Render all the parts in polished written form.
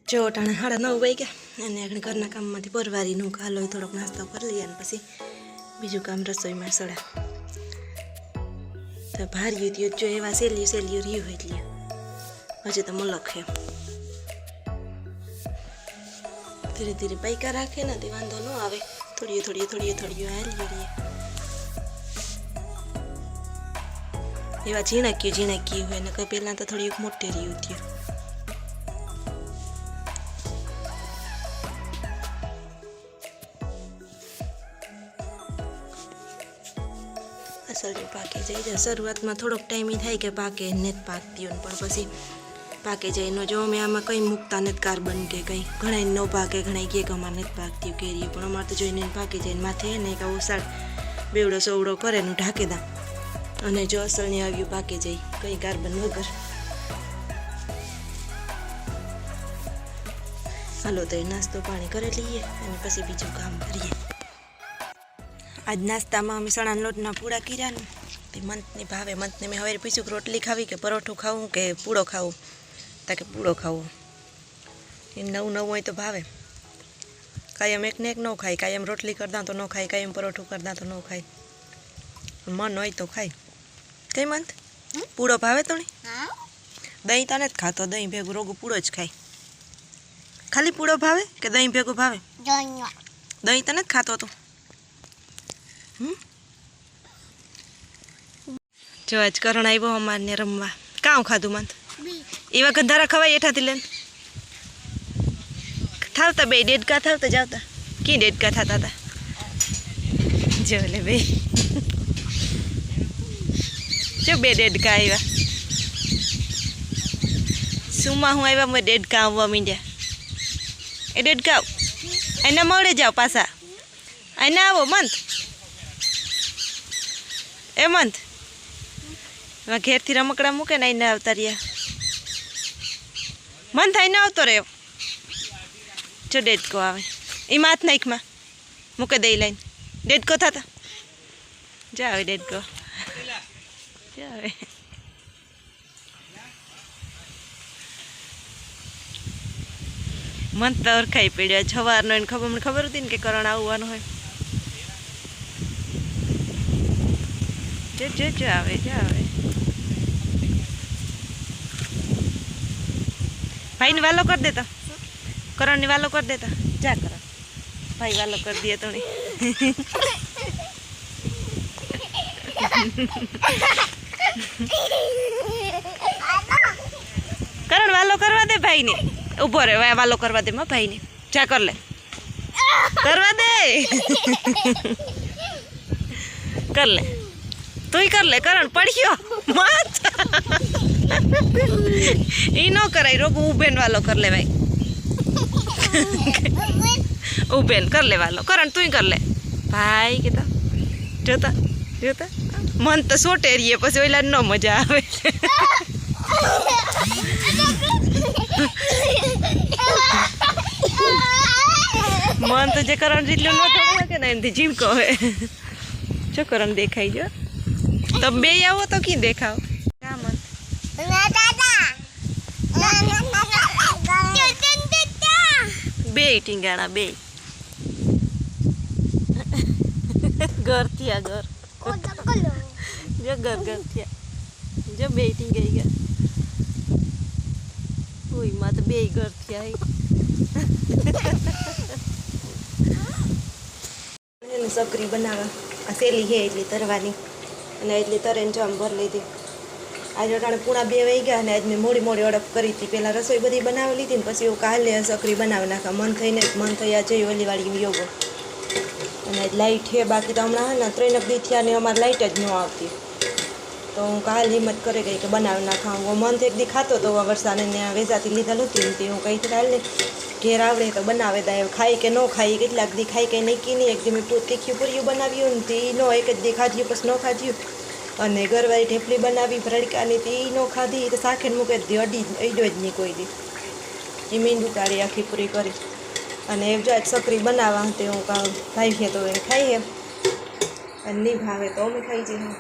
જો ટાણે 9:30 વાગ્યા અને આપણે ઘરના કામમાંથી પરવારીનું કાલો થોડોક નાસ્તો કરી લઈએ અને પછી બીજું કામ રસોઈમાં સડા તો ભાર્યું થયું જો એવા સેલ્યું રહ્યું એટલે હજી તો મલક છે ધીરે ધીરે પાઈકા રાખે ને તે વાંધો ન આવે થોડી હાલી રહીએ એવા ઝીણાક્યું હોય ને કંઈ પહેલાં તો થોડી મોટી રહ્યું થયું અસલ પાકી જાય છે શરૂઆતમાં થોડોક ટાઈમ થાય કે પાકે ને જ પાકતી હોય પણ પછી પાકે જાય એનો જો અમે આમાં કંઈ મૂકતા નથી કાર્બન કે કંઈ ઘણા ન પાકે ઘણા કે અમારે નથી પાકતી કેરીએ પણ અમારે તો જોઈને પાકી જાય માથે ને એક ઓસાડ બેવડો સવડો કરે ને ઢાંકી દા અને જો અસલને આવ્યું પાકે જાય કંઈ કાર્બન વગર હાલો તો એ નાસ્તો પાણી કરી લઈએ અને પછી બીજું કામ કરીએ આજ નાસ્તામાં અમે ચણાના લોટના પૂડા કર્યા ને તે મંથને ભાવે મંથને મેં હવે પૂછ્યું કે રોટલી ખાવી કે પરોઠું ખાવું કે પૂડો ખાવું તા કે પૂડો ખાવો એ નવું હોય તો ભાવે કાયમ એકને એક ન ખાય કાયમ રોટલી કરતા તો ન ખાય કાયમ પરોઠું કરતા તો ન ખાય મન હોય તો ખાય કઈ મંથ પૂડો ભાવે તો દહીં તને જ ખાતો દહીં ભેગું રોગું પૂડો જ ખાય ખાલી પૂડો ભાવે કે દહીં ભેગું ભાવે દહીં તને જ ખાતો તું જો આજ કરણ આવ્યો અમારને રમવા કાં ખાધું મંત એવા ગંધારા ખવાય એઠાથી લઈને થાવતા બે ડેડકા થાવતા જાવતા કી ડેડકા થતા હતા જો લે બે જો બે ડેડકા આવ્યા સુમાં હું આવ્યા મેં ડેડકા આવવા મીંડ્યા એ ડેડકા એના મળે જાઓ પાછા એના આવો મંત એ મંત ઘેરથી રમકડા મૂકે ને એને આવતા રહ્યા મન થાય ને આવતો રહ્યો જો ડેડકો આવે એ માથ નાખમાં મૂકે દઈ લઈને ડેડકો થતા જા આવે ડેડકો જા આવે મન તો ઓળખાઈ પડ્યો સવારનો એને ખબર હતી ને કે કરણ આવવાનું હોય જો આવે ભાઈ ને વાલો કરી દેતા કરણ ની વાલો કરી દેતા જા કરણ ભાઈ વાલો કરી દે તો કરણ વાલો કરવા દે ભાઈ ને ઉભો રે વાલો કરવા દે ભાઈ ને જા કર લે કરવા દે કર લે તું કર લે કરણ પડ્યો મત એ ન કરાય રોગ ઉભેન વાલો કર લે ભાઈ ઉભેન કર લે વાલો કરણ તું કર લે ભાઈ કેતા જોતા મન તો સોટે રહીએ પછી ઓલા ન મજા આવે મન તો જે કરણ જેટલું ન થોડે કે ને એમથી જીવકો હોય જો કરણ દેખાઈ જો તો બે આવો તો કી દેખાવ બે ટીંગાણા બે ઘર થયા ઘર જો ઘર થયા જો બે ટીંગાઈ ગયા ઓય માં તો બે ઘર થયા સકરી બનાવવા આ સેલી હે એટલી તરવાની અને એટલી તરેને જામ ભર લીધી આજે અટાણે પૂણા 2 વાગ્યા અને આજ મેં મોડી ઓર્ડર કરી હતી પહેલાં રસોઈ બધી બનાવી લીધી ને પછી હું કાલે સકરી બનાવી નાખા મન થયા જઈ ઓલી વાળી યોગો અને આજ લાઇટ છે બાકી તો હમણાં ને 3 દી થયા ને અમારે લાઇટ જ ન આવતી તો હું કાલ હિંમત કરી ગઈ કે બનાવી નાખા હું મન એક દી ખાતો તો વરસાદને ત્યાં વેચાતી લીધેલું હતું તે હું કહી કાલ ને ઘેર આવડે તો બનાવે દે ખાઈ કે ન ખાઈ કેટલાક દી ખાઈ કંઈ નક્કી નહીં એક દી મેં તીખી પૂરીયું બનાવ્યું ને તે નો એક જ દી ખાધ્યું પછી ન ખાધ્યું અને ઘરવાળી ઢેપલી બનાવી ભરડકાની તે ન ખાધી તો શાખેને મૂકે અડી અડ્યો જ નહીં કોઈ દી એ મીંડું કાઢી આખી પૂરી કરી અને એ જો સકરી બનાવવા તે હું ભાઈ છે તો એ ખાઈએ અને નહીં ભાવે તો અમે ખાઈ જઈએ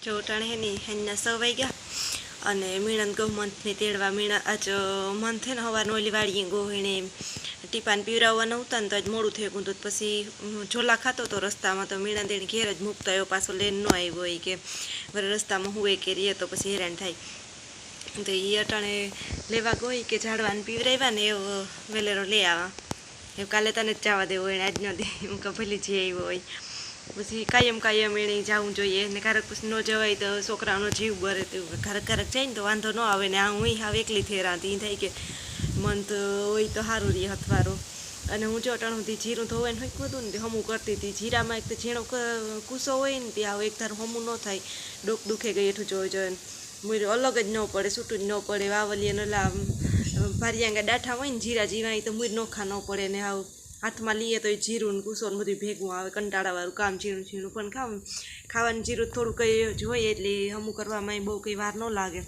જો ટાણે હે ને હેના 6 વાગ્યા અને મીણન ગો મંથને તેડવા મીણા આજ મંથ હે ને હવારનો ઓલી વાડીએ ગો એને ટીપાને પીવરાવવાના હતા ને તો આજ મોડું થઈ ગયું તો પછી ઝોલા ખાતો તો રસ્તામાં તો મીણા તેને ઘેર જ મૂકતો એવો પાછો લેન ન આવ્યો હોય કે વરે રસ્તામાં હુએ કે રીએ તો પછી હેરાન થાય તો એ અટાણે લેવા ગઈ કે ઝાડવાને પીવરાવ્યા ને એવો વેલેરો લઈ આવા એ કાલે તને જ જવા દેવો એને આજ ન દે હું કે ભલે જે આવ્યો હોય પછી કાયમ એને જવું જોઈએ ને ક્યારેક પછી ન જવાય તો છોકરાઓનો જીવ બરે તો ક્યારેક જાય ને તો વાંધો ન આવે ને આ હું હાવ એકલી થેરાતી થાય કે મન તો હોય તો સારું રહે હથવારો અને હું જો અટાણું જીરું ધોવાઈને હોય બધું ને હમું કરતી હતી જીરામાં એક તો ઝીણો કૂસો હોય ને ત્યાં એક ધારું હમું ન થાય ડોક દુખે ગઈ એઠું જોઈ જોઈને મુર અલગ જ ન પડે છૂટું જ ન પડે વાવલીએ નલા ભારિયાંગા ડાઠા હોય ને જીરા જીવા તો મુર નોખા ન પડે ને આવ હાથમાં લઈએ તો એ જીરું ને કૂસો ને બધું ભેગું આવે કંટાળાવાળું કામ ઝીણું પણ ખાવાનું જીરું થોડું કંઈ જોઈએ એટલે હમું કરવામાં બહુ કંઈ વાર ન લાગે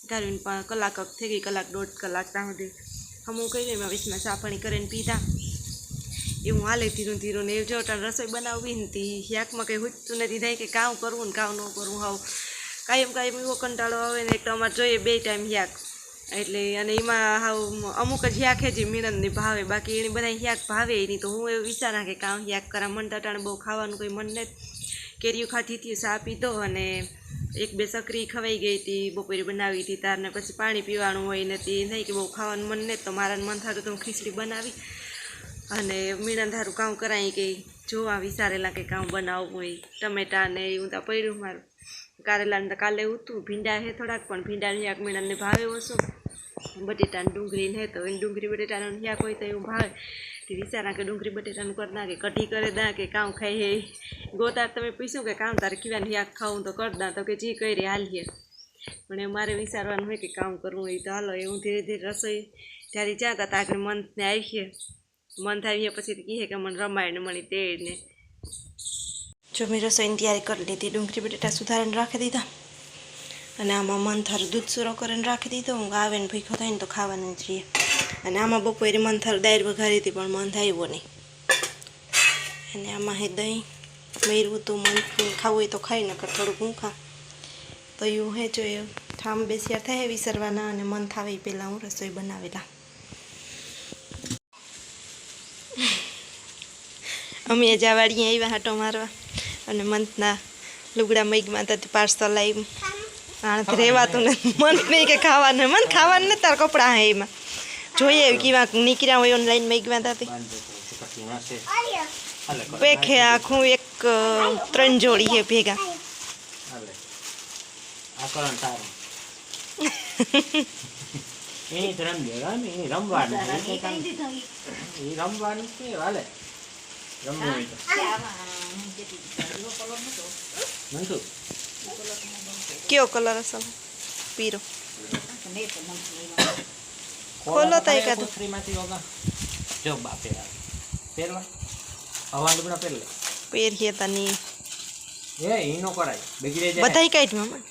ગાળીને કલાક થઈ ગઈ કલાક 1.5 કલાક ત્યાં સુધી હમું કહી એમાં વીસમાં ચા પાણી કરીને પીધા એવું હાલે ધીરું ને એ જો રસોઈ બનાવવી ને તે શાકમાં કંઈ હુજતું નથી થાય કે કામ કરવું ને કામ ન કરવું હાવ કાયમ એવો કંટાળો આવે ને એક તો અમારે જોઈએ 2 ટાઈમ શાક એટલે અને એમાં હાવ અમુક જ શાક છે જે મીણનની ભાવે બાકી એને બધા શાક ભાવે નહીં તો હું એવું વિચારા કે કામ શાક કરા મન ટાણે બહુ ખાવાનું કંઈ મન નથી કેરીઓ ખાધી હતી ચા પીધો અને 1-2 સકરી ખવાઈ ગઈ હતી બપોરે બનાવી હતી તારને પછી પાણી પીવાનું હોય ને તે નહીં કે બહુ ખાવાનું મન નથી તો મારા મન થતું તો હું ખીચડી બનાવી અને મીણા ધારું કામ કરાવી કે જોવા વિચારેલા કે કામ બનાવવું હોય ટમેટા ને એવું તો પડ્યું મારું કારેલાને તો કાલે ઉતું ભીંડા હે થોડાક પણ ભીંડાનું શાક મીણાને ભાવે ઓછું બટેટાને ડુંગળી ને તો એને ડુંગળી બટેટાનું શાક હોય તો એવું ભાવે તે વિચારા કે ડુંગળી બટેટાનું કરી નાખે કઢી કરે દા કે કામ ખાઈ હે ગોતાર તમે પૂછ્યું કે કામ તારે કીવાનું શાક ખાવું તો કર દા તો કે જી કરી હાલીએ પણ એ મારે વિચારવાનું હોય કે કામ કરવું હોય તો હાલો એવું ધીરે ધીરે રસોઈ ત્યારે જ્યાં હતા આગળ મંથને આવીએ મન આવીએ પછી કહે કે મને રમાયને મળી તેડને જો મેં રસોઈની તૈયારી કરી લીધી ડુંગળી બટેટા સુધારીને રાખી દીધા અને આમાં મન થારું દૂધ સૂરો કરીને રાખી દીધો હું આવે ને ભૂખો થાય ને તો ખાવાનું જ રહીએ અને આમાં બપોરે મન થારું દાળ વઘારી હતી પણ મન આવ્યો નહીં અને આમાં હે દહીં મેળવું તો મન ખાવું હોય તો ખાઈ નકર થોડુંક હું ખા તો એવું હે જો એ ઠામ બેસ્યા થાય વિસરવાના અને મન થાવે પહેલાં હું રસોઈ બનાવેલા અમે જાવાડીએ આવ્યા હાટો મારવા અને મંથના લુગડા મૈગમાં તો પાર્સલ આવ્યું આણ રહેવાતું ને મન નહીં કે ખાવાનું મન ખાવાનું ને તાર કપડાં હે એમાં જોઈએ કેવા નીકળ્યા હોય ઓનલાઈન મૈગમાં તાતી પેક હે આખું 3 જોડી હે ભેગા કયો કલર અસલ પીરો ખોલો તો એક પહેરીએ તની બધાય કાઢ મામા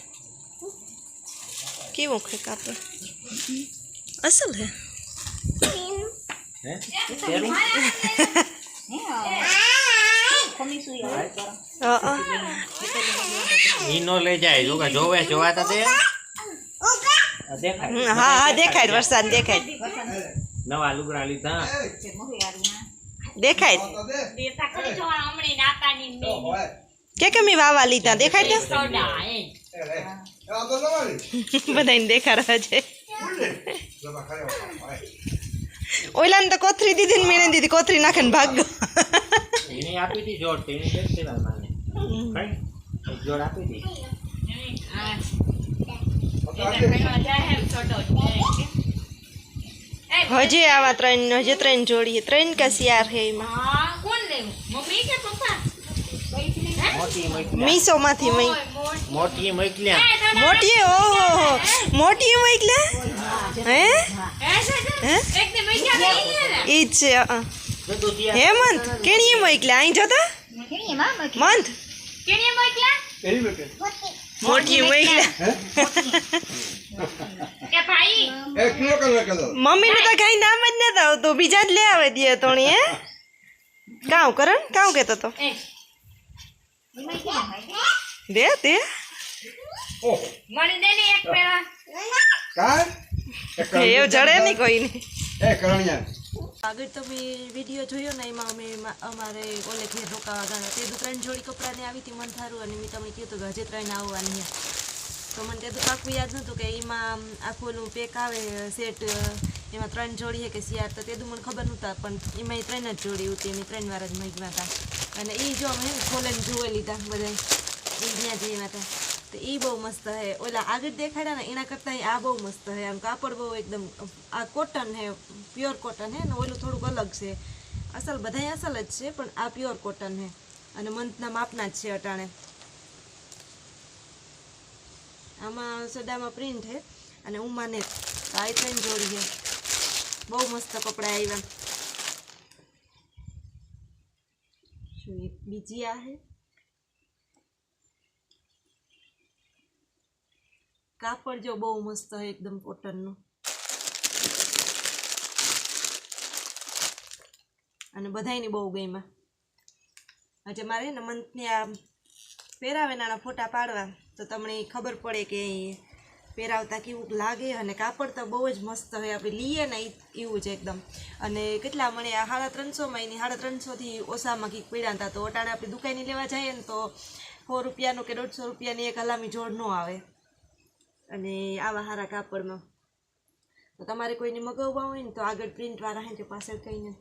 કેવું છે કાપડ અસલ હે હા દેખાય વરસાદ દેખાય નવા લુગડા લીધા દેખાય કે મેં વાવા લીધા દેખાય તો બધાને દેખાડવા છે ઓઈલાને તો કોથરી દીધી ને મેણે દીધી કોથરી નાખે ને ભાગ એને આપી દી જોડ તેની ફેસ્ટિવલ માને કઈ જોડ આપી દી હજી આવા 3 જોડી 3 का सियार है एમાં કોણ લેવું મમ્મી કે પપ્પા મીસો માંથી મઈ મોટી મોકલ્યા મોટી ઓહો મોટી મોકલ્યા હે એકદમ મૈયા ગઈ ઈ છે હેમંત કેણીએ મોકલ્યા અહીં જોતા મંત કેણી મોકલા મોટી મોકલ્યા કે ભાઈ મમ્મી ને તો કઈ નામ જ નતા આવતું બીજા જ લે આવે દે તોણી હે કામ કરણ કામ કેતો તો દે દે ઓહો મને દે ને એક પેલા કા એવું જડે નહીં કોઈને એ કરણિયા આગળ તો મેં વિડીયો જોયો ને એમાં અમે અમારે ઓલે ઘેર રોકાવા ગયા તે 3 જોડી કપડાને આવી હતી મન થારું અને મેં તમને કીધું કે હજે 3 આવવાની છે તો મને તે તો પાકું યાદ નહોતું કે એમાં આખું ઓલું પેક આવે સેટ એમાં 3 જોડી છે કે શિયાર તો તે તો મને ખબર નહોતા પણ એમાં 3 જ જોડી હતી એની 3 વાર જ મૂક્યા હતા અને એ જો અમે ખોલીને જોઈ લીધા બધા એ ત્યાં જઈમાં હતા તો એ બહુ મસ્ત છે ઓલા આગળ દેખાડ્યા ને એના કરતાં આ બહુ મસ્ત છે આમ કાપડ બહુ એકદમ આ કોટન છે પ્યોર કોટન છે ને ઓલું થોડુંક અલગ છે અસલ બધાય અસલ જ છે પણ આ પ્યોર કોટન છે અને મંથના માપના જ છે અટાણે આમાં સડામાં પ્રિન્ટ છે અને ઉમાને આ 3 જોડી છે બહુ મસ્ત કપડાં આવ્યા શું એક બીજી આ છે કાપડ જો બહુ મસ્ત છે એકદમ કોટનનું અને બધાયની બહુ ગઈમાં આજે મારે ને મંથની આ પહેરાવે નાના ફોટા પાડવા તો તમને ખબર પડે કે પહેરાવતા કેવું લાગે અને કાપડ તો બહુ જ મસ્ત હોય આપણે લઈએ ને એવું છે એકદમ અને કેટલા મને આ 350માં એની 350થી ઓછામાં કંઈક પીડા હતા તો અટાણે આપણે દુકાને લેવા જઈએ ને તો 100 રૂપિયાનું કે 150 રૂપિયાની એક હલામી જોડ ન આવે અને આવા સારા કાપડમાં તો તમારે કોઈને મગાવવા હોય ને તો આગળ પ્રિન્ટવાળા હે પાછળ કહીને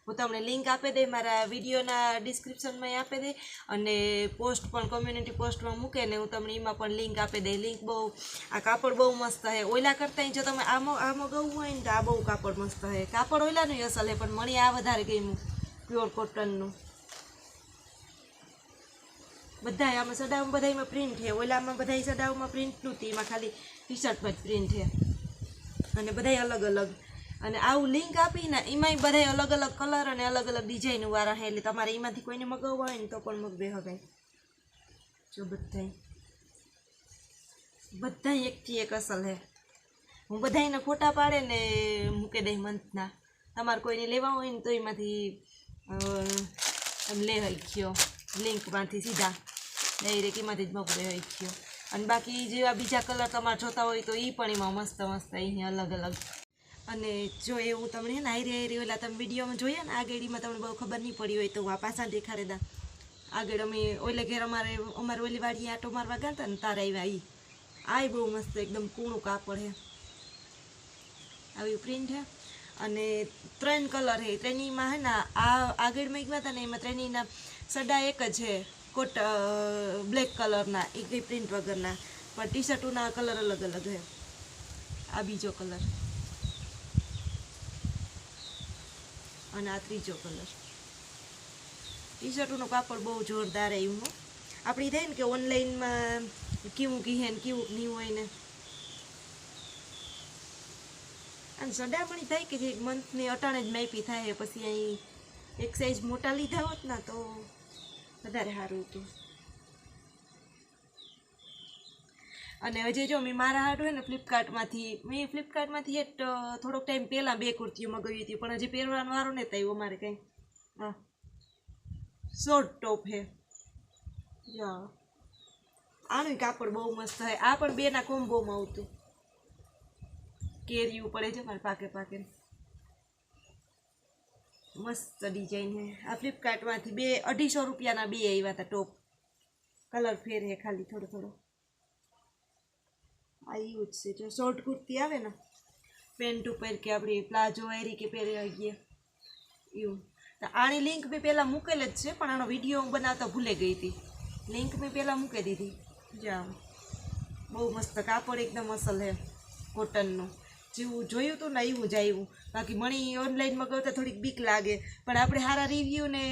હું તમને લિંક આપી દઈ મારા વિડીયોના ડિસ્ક્રિપ્શનમાં આપી દઈ અને પોસ્ટ પણ કોમ્યુનિટી પોસ્ટમાં મૂકે ને હું તમને એમાં પણ લિંક આપી દઈ લિંક બહુ આ કાપડ બહુ મસ્ત છે ઓલા કરતાં જો તમે આ મગાવવું હોય ને તો આ બહુ કાપડ મસ્ત છે કાપડ ઓલાનું અસલ છે પણ મને આ વધારે ગમ્યું પ્યોર કોટનનું બધાય આમાં સડાવમાં બધામાં પ્રિન્ટ છે ઓલામાં બધાય સડાવમાં પ્રિન્ટ નહોતી એમાં ખાલી ટી શર્ટમાં જ પ્રિન્ટ છે અને બધાય અલગ અલગ અને આવું લિંક આપીને એમાંય બધાય અલગ અલગ કલર અને અલગ અલગ ડિઝાઇન વાળા છે એટલે તમારે એમાંથી કોઈને મગાવવા હોય ને તો પણ મગવે હવે જો બધાય એકથી એક અસલ છે હું બધાયને ફોટા પાડે ને મૂકે દઈ મંથના તમારે કોઈને લેવા હોય ને તો એમાંથી તમે લે શક્યો લિંકમાંથી સીધા ડાયરેક્ટ એમાંથી જ મગવે શક્યો અને બાકી જેવા બીજા કલર તમારે જોતા હોય તો એ પણ એમાં મસ્ત મસ્ત અહીંયા અલગ અલગ અને જો એવું તમને ને આયરી ઓલા તમે વિડીયોમાં જોઈએ ને આ ગેડીમાં તમને બહુ ખબર નહીં પડી હોય તો આ પાછા દેખાડે દા આગળ અમે ઓલે ઘેર અમારે ઓલી વાડી આટો મારવા ગયા હતા ને તારા આવ્યા આ બહુ મસ્ત એકદમ કૂણું કાપડ છે આવી પ્રિન્ટ છે અને 3 કલર છે ત્રણેયમાં હે ને આ આગળમાં ગયા હતા ને એમાં ત્રણેયના સડા એક જ છે કોટ બ્લેક કલરના એક કંઈ પ્રિન્ટ વગરના પણ ટી શર્ટોના કલર અલગ અલગ છે આ બીજો કલર અને આ ત્રીજો કલર ટી શર્ટોનું કાપડ બહુ જોરદાર એવું આપણી થાય ને કે ઓનલાઈનમાં કેવું કીહે ને કેવું નહીં હોય ને અને સડામણી થાય કે જે મંથની અટાણે જ માપી થાય પછી અહીં એક સાઈઝ મોટા લીધા હોત ને તો વધારે સારું હતું અને હજી જો મેં મારા હાટ હોય ને ફ્લિપકાર્ટમાંથી એક થોડોક ટાઈમ પહેલાં 2 કુર્તીઓ મગાવી હતી પણ હજી પહેરવાનો વારો નહીં થયો અમારે કંઈ હા શોર્ટ ટોપ છે જા આનું કાપડ બહુ મસ્ત છે આ પણ 2ના કોમ્બોમાં આવતું કેરીયું પડે છે મારે પાકે મસ્ત ડિઝાઇન છે આ ફ્લિપકાર્ટમાંથી 250 રૂપિયાના 2 આવ્યા હતા ટોપ કલર ફેર છે ખાલી થોડો આ એવું જ છે જો શોર્ટ કુર્તી આવે ને પેન્ટ ઉપર કે આપણી પ્લાઝો વાયરી કે પહેરી ગઈએ એવું તો આની લિંક મેં પહેલાં મૂકેલ જ છે પણ આનો વિડીયો હું બનાવતા ભૂલે ગઈ હતી લિંક મેં પહેલાં મૂકી દીધી જાઓ બહુ મસ્ત કાપડ એકદમ અસલ છે કોટનનું જેવું જોયું હતું ને એવું જ આવ્યું બાકી મણી ઓનલાઈન મગાવતા થોડીક બીક લાગે પણ આપણે સારા રિવ્યૂ ને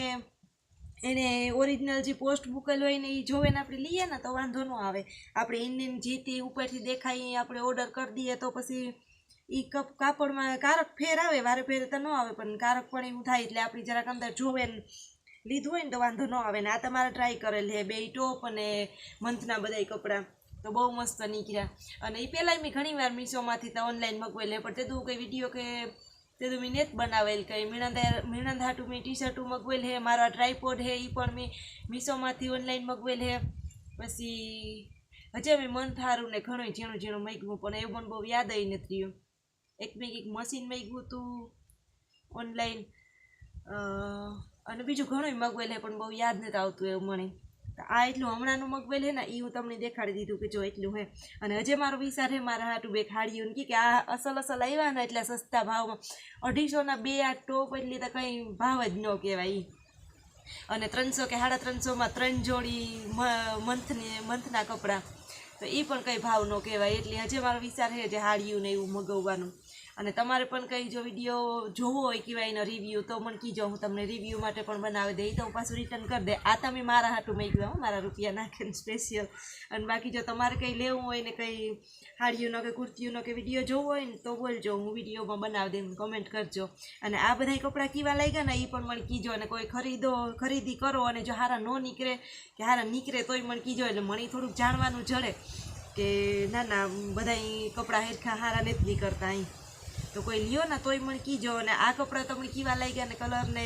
એને ઓરિજિનલ જે પોસ્ટ મૂકેલો હોય ને એ જોવે ને આપણે લઈએ ને તો વાંધો ન આવે આપણે ઇન્ડિયન જીતી ઉપરથી દેખાય આપણે ઓર્ડર કરી દઈએ તો પછી એ કાપડમાં કારક ફેર આવે વારે ફેરે તો ન આવે પણ કારક પણ એવું થાય એટલે આપણી જરાક અંદર જોવે ને લીધું હોય ને તો વાંધો ન આવે ને આ તમારે ટ્રાય કરેલ છે 2 ટોપ અને મંથના બધાય કપડાં તો બહુ મસ્ત નીકળ્યા અને એ પહેલાંય મેં ઘણીવાર મીશોમાંથી તો ઓનલાઈન મગવેલ પણ તે તું કંઈ વિડીયો કે તે તો મેં નેત બનાવેલ કંઈ મીણંદ હાટું મેં ટી શર્ટું મગવેલ છે મારા ટ્રાયપોડ છે એ પણ મેં મીશોમાંથી ઓનલાઈન મગવેલ છે પછી હજી અમે મન થારું ને ઘણું ઝીણું ઝીણું મૂક્યું પણ એવું મને બહુ યાદ આવી નથી રહ્યું. એક મેં એક મશીન મૂક્યું હતું ઓનલાઈન અને બીજું ઘણું મગવેલ હે પણ બહુ યાદ નથી આવતું એવું મને. આ એટલું હમણાંનું મગવેલ હે ને એ હું તમને દેખાડી દીધું કે જો એટલું હે. અને હજે મારો વિચાર હે મારા હાટું બે ખાડીયું કે આ અસલ આવ્યા ને એટલા સસ્તા ભાવમાં 250ના 2 આ ટોપ એટલી તો કંઈ ભાવ જ ન કહેવાય. અને 300 કે 350માં 3 જોડી મંથના કપડાં તો એ પણ કંઈ ભાવ ન કહેવાય. એટલે હજે મારો વિચાર છે જે હાડિયું ને એવું મગાવવાનું. અને તમારે પણ કંઈ જો વિડીયો જોવો હોય કે એનો રિવ્યૂ તો મને કીજો, હું તમને રિવ્યૂ માટે પણ બનાવી દઈ તો હું પાછું રિટર્ન કરી દે. આ તમે મારા હાટું મેં મારા રૂપિયા નાખીને સ્પેશિયલ. અને બાકી જો તમારે કંઈ લેવું હોય ને કંઈ હાડિયુંનો કે કુર્તીઓનો કે વિડીયો જોવો હોય ને તો બોલજો, હું વિડીયોમાં બનાવી દઉં, કમેન્ટ કરજો. અને આ બધાય કપડાં કેવા લાગ્યા ને એ પણ મને કીજો. અને કોઈ ખરીદી કરો અને જો હારા ન નીકળે કે હારા નીકળે તોય મને કીજો, એટલે મને થોડુંક જાણવાનું જડે કે ના ના બધાય કપડાં હેરખા હારા નથી નીકળતા અહીં. તો કોઈ લ્યો ને તોય મને કીજો. અને આ કપડાં તમને કેવા લાગ્યા ને કલર ને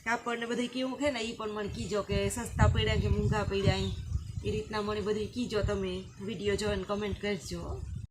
કાપડ ને બધું કેવું છે ને એ પણ મને કીજો કે સસ્તા પડ્યા કે મોંઘા પડ્યા અહીં. એ રીતના મને બધું કીજો, તમે વિડીયો જોઈને કમેન્ટ કરજો.